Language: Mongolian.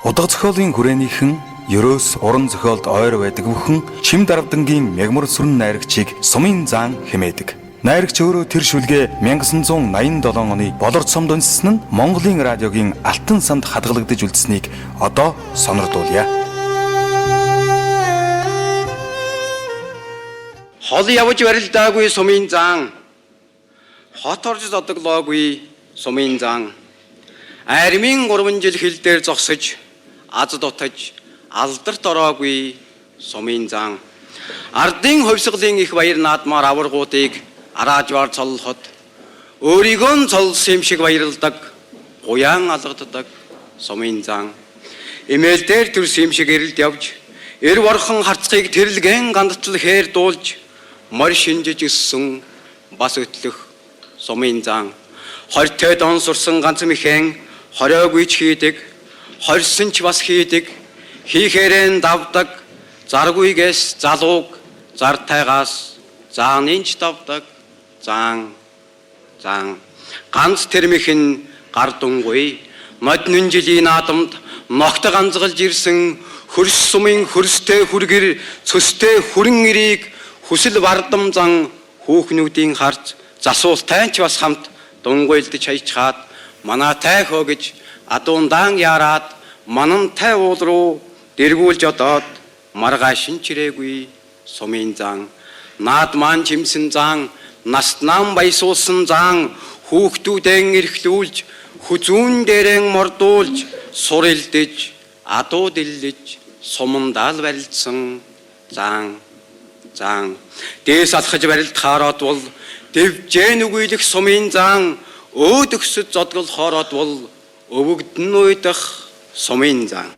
Удаг зохиолын хүрээнийхэн ерөөс уран зохиолд ойр байдаг бүхэн чим даравдангийн мягмар сүрэн найрагчийг сумын заан хэмээдэг. Найрагч өөрөө тэр шүлгээ 1987 оны болорт сумд үндэссэн нь Монголын радиогийн алтан санд хадгалагдаж үлдсэнийг одоо сонирдуулъя. Хол явж барилдаагүй сумын заан, хот орж зодоглоогүй сумын заан, армийн 3 жил хил дээр зогсож аз дутаж алдарт ороогүй сумын заан, ардын хувьсгалын их баяр наадмаар аваргуудыг араажвар цоллоход өөрийгөө нь цолсон юм шиг баярлдаг, уян алгаддаг сумын заан, эмээл дээр төрс юм шиг эрэлд явж эр борхон харцгийг тэрлэгэн гандтал хээр дуулж мор шинжиж өссөн бас өтлөх сумын заан, хортой дон сурсан ганц мэхэн хориогүйч хийдэг, хорьсон ч бас хийдэг, хийхээрэн давдаг, заргүйгээс залууг зартайгаас заанынч давдаг заан, заан, ганц тэрмэхэн гар дунгуй моднын жилийн наадамд ногт ганцгалж ирсэн хөрс сумын хөрстэй хүргэр цөстэй хүрэн ирийг хүсэл бардам зан хүүхнүүдийн харж засуултай ч бас хамт дунгуйлдж хайчхаад манаатай хөө гэж адуундаан яраад манантай уул руу дэргүүлж одоод маргаашин чирээгүй сумын заан, наадман чимсэн заан, настнам баясуулсан заан, хүүхдүүдэн эрхлүүлж хүзүүн дээрэн мордуулж сурилдэж адуу диллэж сумандаал барилдсан заан, заан, дээс алхаж барилдахаарод бол дэвжэн үгүйлэх сумын заан, өөд өксөд зодгол хоороод бол өвөгдөн уйдах сумын заан.